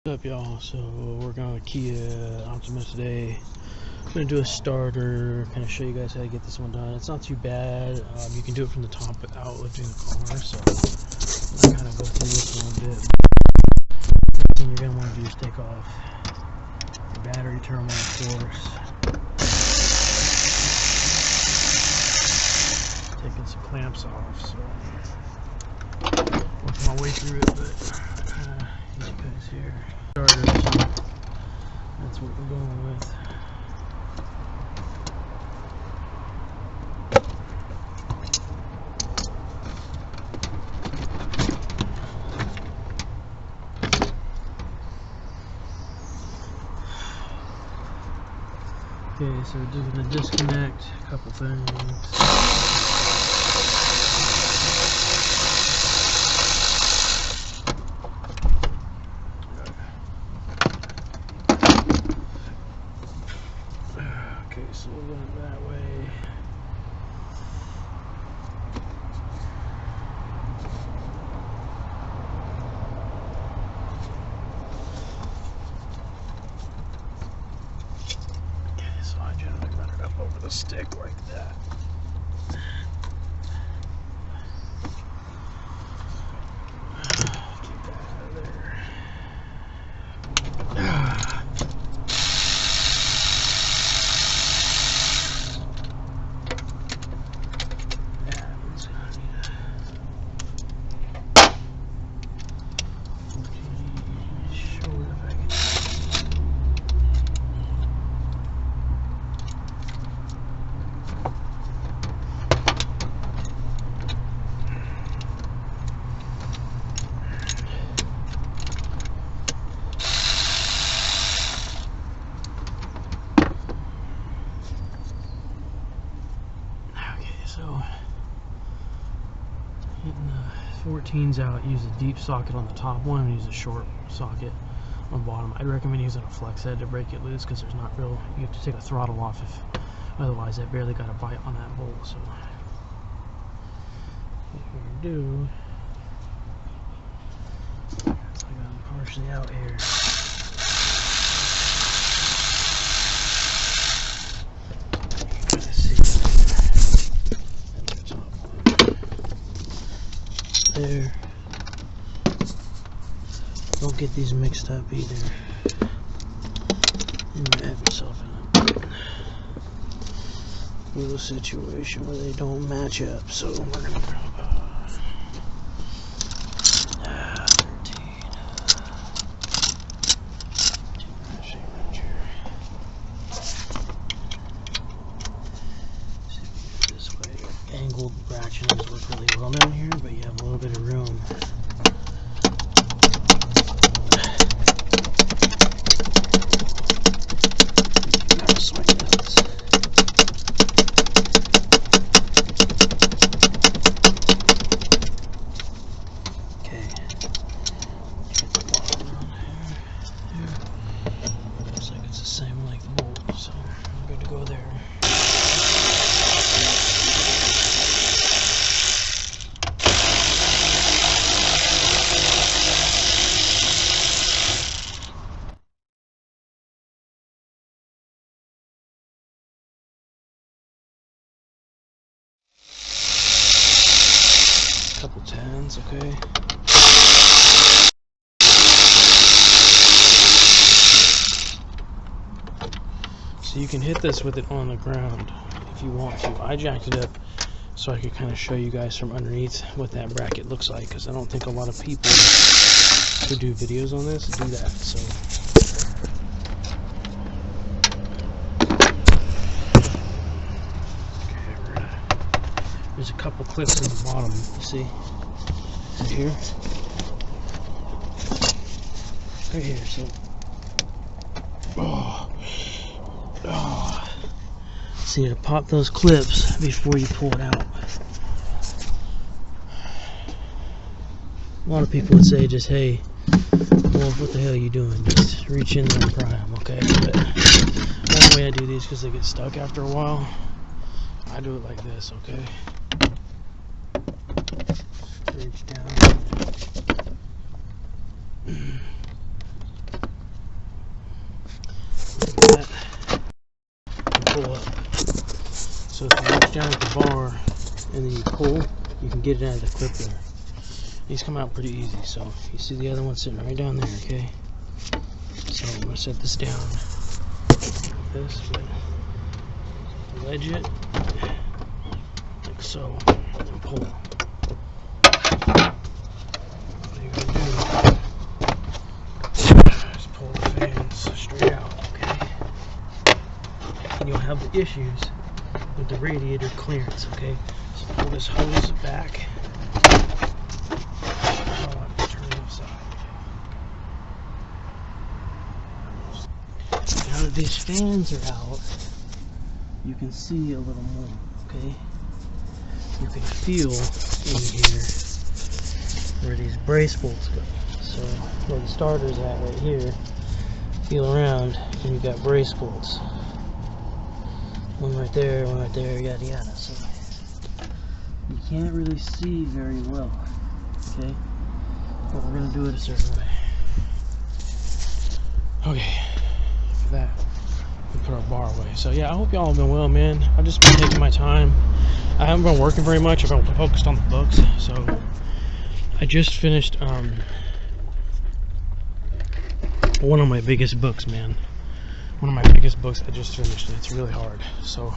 What's up, y'all? So we're going to Kia Optima today. I'm going to do a starter, kind of show you guys how to get this one done. It's not too bad. You can do it from the top without lifting the car, so I'll kind of go through this a little bit. First thing you're going to want to do is take off the battery terminal, of course. Taking some clamps off, so working my way through it, but you guys here. Starter, so that's what we're going with. Okay, so we're just going to disconnect a couple things. Okay, so we'll run it that way. Okay, so I generally run it up over the stick like that. Keep that out of there. So, getting the 14s out, use a deep socket on the top one and use a short socket on the bottom. I'd recommend using a flex head to break it loose because there's not real, you have to take a throttle off if otherwise I barely got a bite on that bolt. So what we're going to do is I got them partially out here. There. Don't get these mixed up either. You might have yourself in a little situation where they don't match up. So we're gonna go 13. This way, angled ratchets work really well down here, but you have a little bit of room. Okay. Get the bottom around here. Looks like it's the same length bolt, so I'm good to go there. Couple 10s, okay. So you can hit this with it on the ground if you want to. I jacked it up so I could kind of show you guys from underneath what that bracket looks like, because I don't think a lot of people who do videos on this do that. So there's a couple clips in the bottom, you see? Right here. Right here, so. So you have to pop those clips before you pull it out. A lot of people would say just, hey, well, what the hell are you doing? Just reach in there and pry them, okay? But one way I do these because they get stuck after a while, I do it like this, okay? Reach down. like that, and pull up. So if you reach down at the bar and then you pull, you can get it out of the clip there. These come out pretty easy. So you see the other one sitting right down there, okay? So I'm gonna set this down like this, wedge it like so, and pull. What you're gonna do is pull the fans straight out, okay? And you'll have the issues with the radiator clearance, okay? So pull this hose back. Now that these fans are out, you can see a little more, okay? You can feel in here where these brace bolts go. So where the starter's at right here, feel around and you've got brace bolts. One right there, yada yada. So you can't really see very well, okay? But we're gonna do it a certain way. Okay, for that, we put our bar away. So yeah, I hope y'all have been well, man. I've just been taking my time. I haven't been working very much. I've been focused on the books. So I just finished one of my biggest books, man. One of my biggest books. I just finished it. It's really hard. So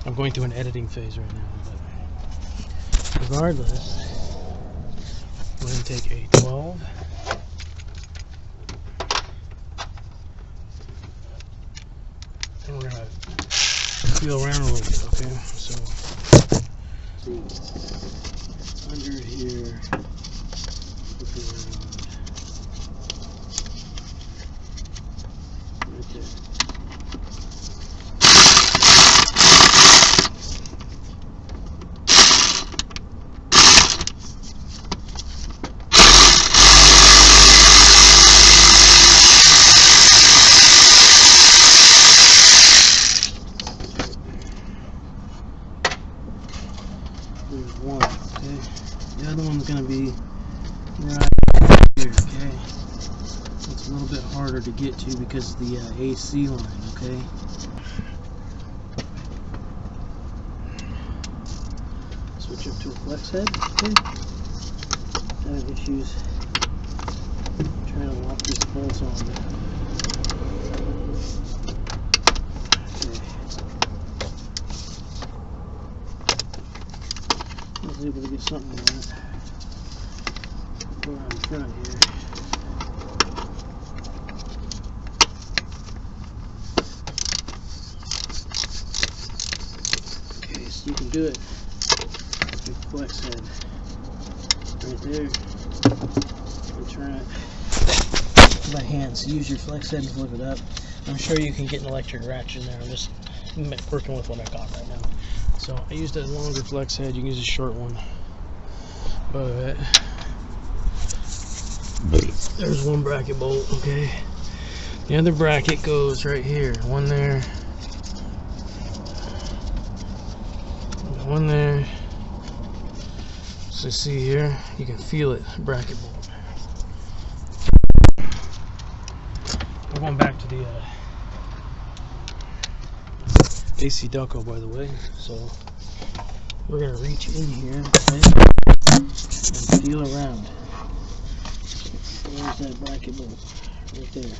I'm going through an editing phase right now. But regardless, we're going to take a 12. And we're going to feel around a little bit, okay? So, under here, look around. Right there. There's one, okay? The other one's gonna be right here, okay? It's a little bit harder to get to because of the AC line, okay? Switch up to a flex head, okay? Having issues trying to lock this bolt on. I was able to get something on that. Go around the front here. Okay, so you can do it. Big flex head right there. And turn it by hand. So use your flex head to flip it up. I'm sure you can get an electric ratchet in there. I'm just working with what I got right now. So I used a longer flex head. You can use a short one. But there's one bracket bolt, okay? The other bracket goes right here. One there. One there. So see here, you can feel it, bracket bolt. We're going back to the AC Delco, by the way. So we're gonna reach in here, okay, and feel around. There's that bracket bolt right there.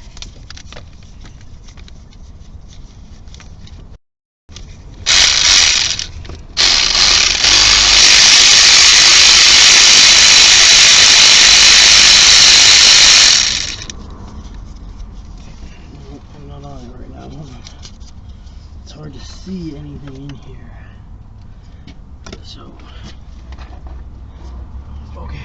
I'm not on it right now. It's hard to see anything in here. So, okay.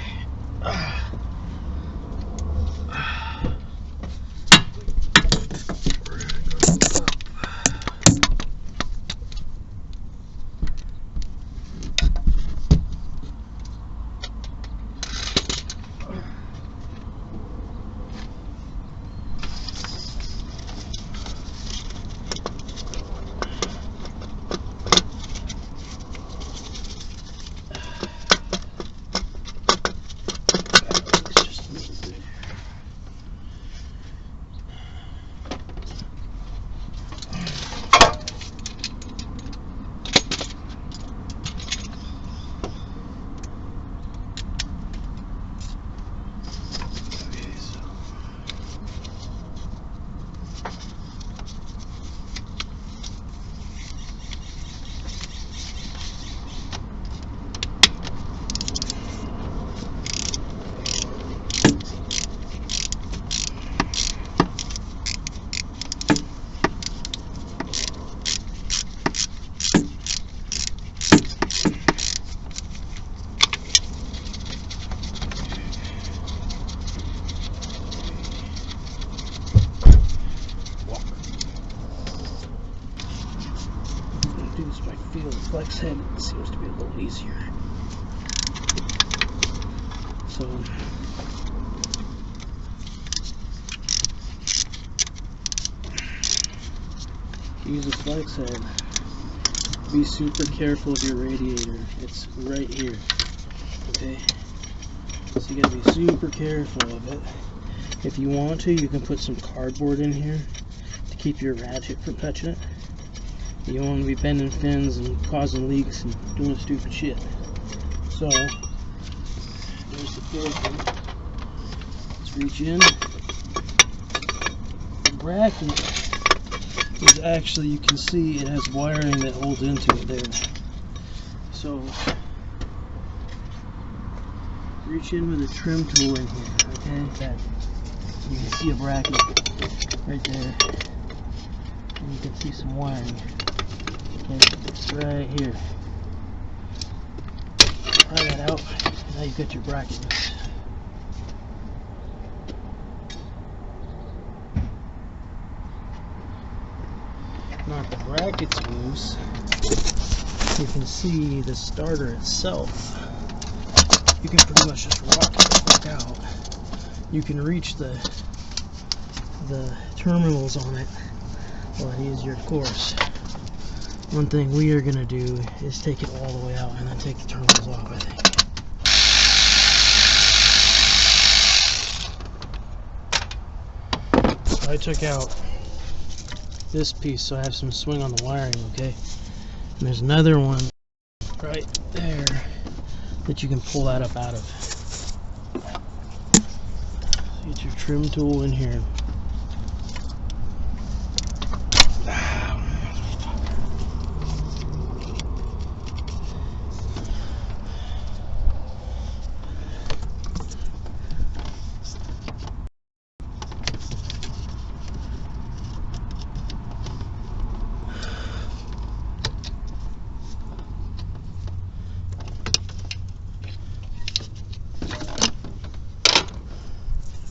the old flex head seems to be a little easier. So use a flex head. Be super careful of your radiator. It's right here. Okay? So you gotta be super careful of it. If you want to, you can put some cardboard in here to keep your ratchet from touching it. You don't want to be bending fins and causing leaks and doing stupid shit. So, there's the filter. Let's reach in. The bracket is actually, you can see it has wiring that holds into it there. So, reach in with a trim tool in here, okay? You can see a bracket right there. And you can see some wiring. Okay, it's right here. Pry that out. Now you've got your bracket loose. Now if the bracket's loose, you can see the starter itself. You can pretty much just rock it the fuck out. You can reach the terminals on it a lot easier, of course. One thing we are going to do is take it all the way out and then take the terminals off, I think. So I took out this piece so I have some swing on the wiring, okay? And there's another one right there that you can pull that up out of. Get your trim tool in here.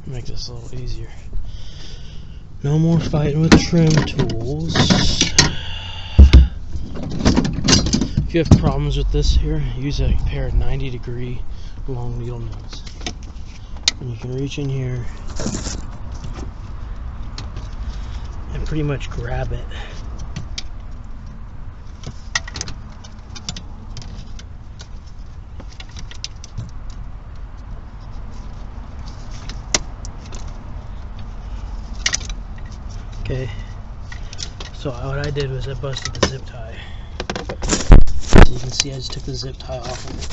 Make this a little easier. No more fighting with trim tools. If you have problems with this here, use a pair of 90-degree long needle nose. And you can reach in here and pretty much grab it. Okay, so what I did was I busted the zip tie. So you can see I just took the zip tie off of it.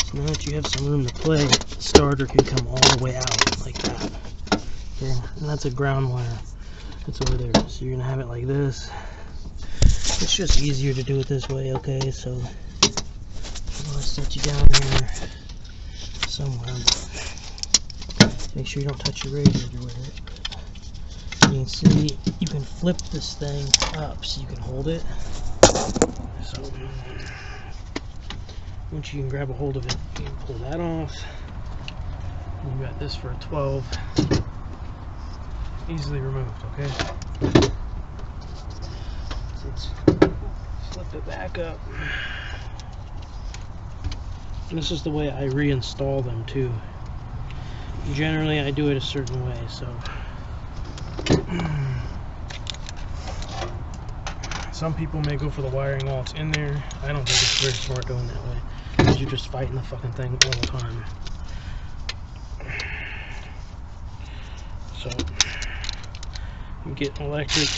So now that you have some room to play, the starter can come all the way out like that. Okay, and that's a ground wire. That's over there. So you're gonna have it like this. It's just easier to do it this way, okay? So I'll set you down here somewhere. Make sure you don't touch your radiator with it. You can see you can flip this thing up so you can hold it. So once you can grab a hold of it, you can pull that off. And you got this for a 12. Easily removed, okay? So let's flip it back up. And this is the way I reinstall them too. Generally I do it a certain way, so some people may go for the wiring while it's in there. I don't think it's very smart going that way, because you're just fighting the fucking thing all the time. So you get electric,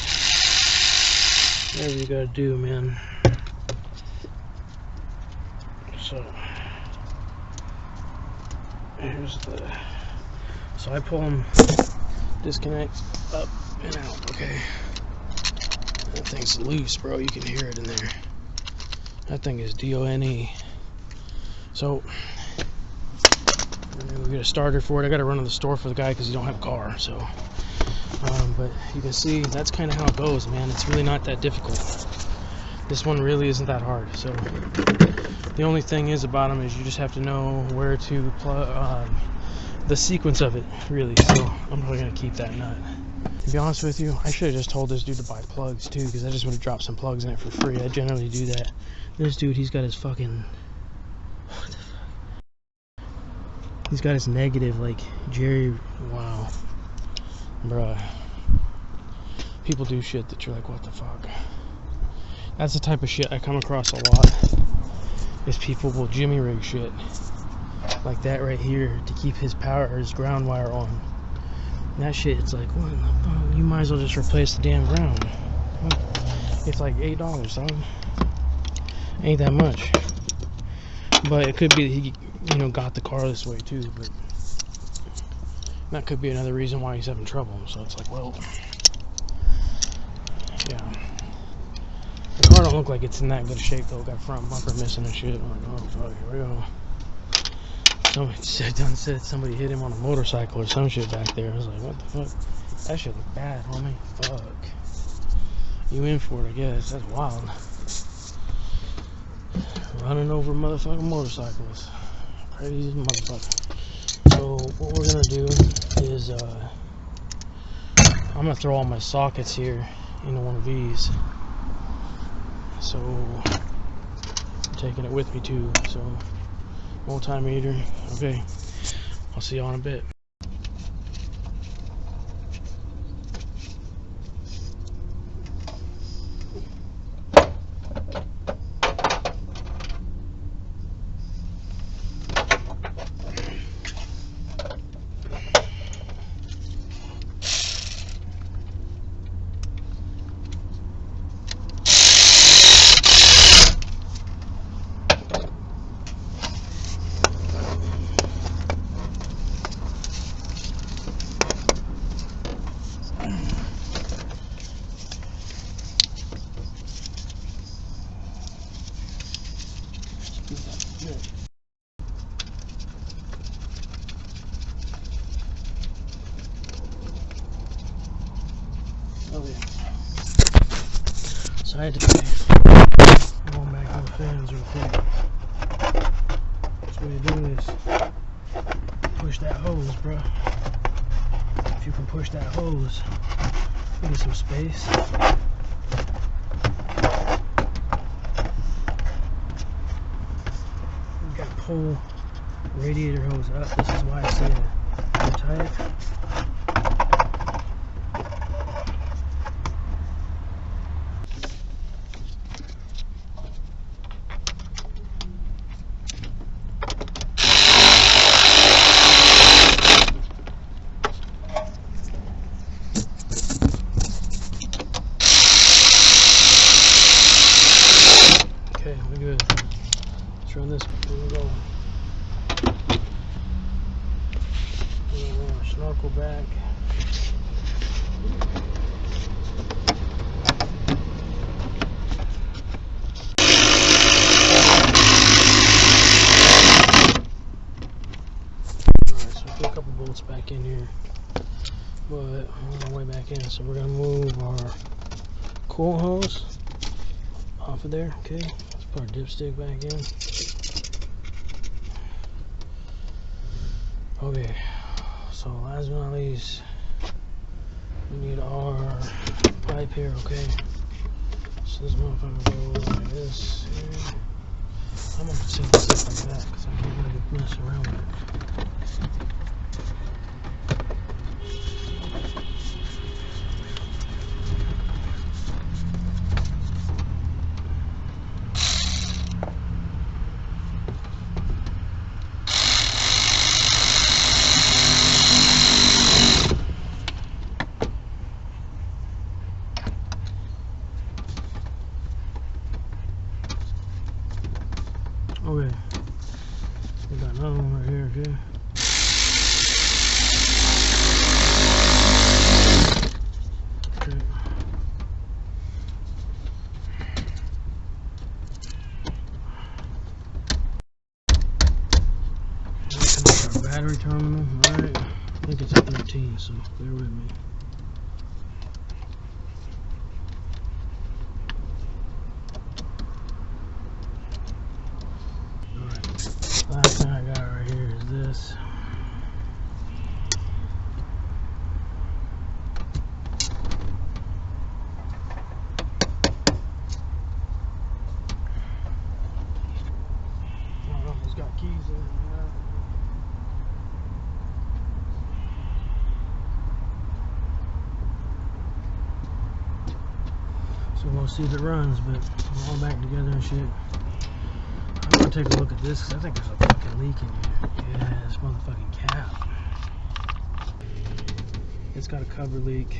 whatever you gotta do, man. So here's so I pull them, disconnect up and out, okay? That thing's loose, bro. You can hear it in there. That thing is DONE. So we're gonna go get a starter for it. I gotta run to the store for the guy because he don't have a car. So, but you can see that's kind of how it goes, man. It's really not that difficult. This one really isn't that hard. So the only thing is about them is you just have to know where to plug the sequence of it, really. So I'm probably gonna keep that nut. To be honest with you, I should have just told this dude to buy plugs too, because I just would have dropped some plugs in it for free. I generally do that. This dude, he's got his fucking... What the fuck? He's got his negative, like, Jerry... Wow. Bruh. People do shit that you're like, what the fuck? That's the type of shit I come across a lot. Is people will jimmy rig shit. Like that right here to keep his power or his ground wire on. And that shit, it's like, what in the fuck? You might as well just replace the damn ground. It's like $8, son. Ain't that much. But it could be that he, you know, got the car this way too. But that could be another reason why he's having trouble. So it's like, well, yeah. The car don't look like it's in that good shape though. Got front bumper missing and shit. I'm like, oh fuck, here we go. Somebody said somebody hit him on a motorcycle or some shit back there. I was like, what the fuck? That shit look bad, homie. Fuck. You in for it, I guess. That's wild. Running over motherfucking motorcyclists. Crazy motherfucker. So what we're gonna do is I'm gonna throw all my sockets here into one of these. So I'm taking it with me too. So multimeter. Okay, I'll see you on a bit. So I had to go back on the fans real quick. So what you do is push that hose, bro. If you can push that hose, you get some space. You got to pull radiator hose up. This is why I say it tight. Run this before we go. We're gonna snorkel back. Alright, so I put a couple bolts back in here, but we're on our way back in. So we're gonna move our coolant hose off of there. Okay, let's put our dipstick back in. Okay, so last but not least, we need our pipe here, okay? So this motherfucker goes like this here. I'm gonna set this up like that because I can't really mess around with it. Okay, we got another one right here, okay? Okay. Our battery terminal, alright. I think it's a 13, so bear with me. Last thing I got right here is this. So we'll see if it runs, but we're all back together and shit. I'm gonna take a look at this because I think there's a fucking leak in here. Yeah, this motherfucking cap. It's got a cover leak.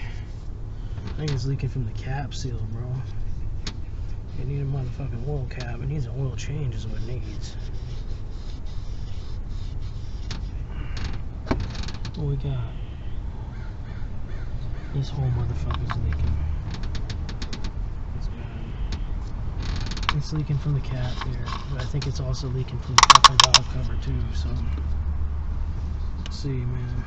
I think it's leaking from the cap seal, bro. It needs a motherfucking oil cap. It needs an oil change is what it needs. What we got? This whole motherfucker's leaking. It's bad. It's leaking from the cap here. But I think it's also leaking from the fucking valve cover too, so let's see, man.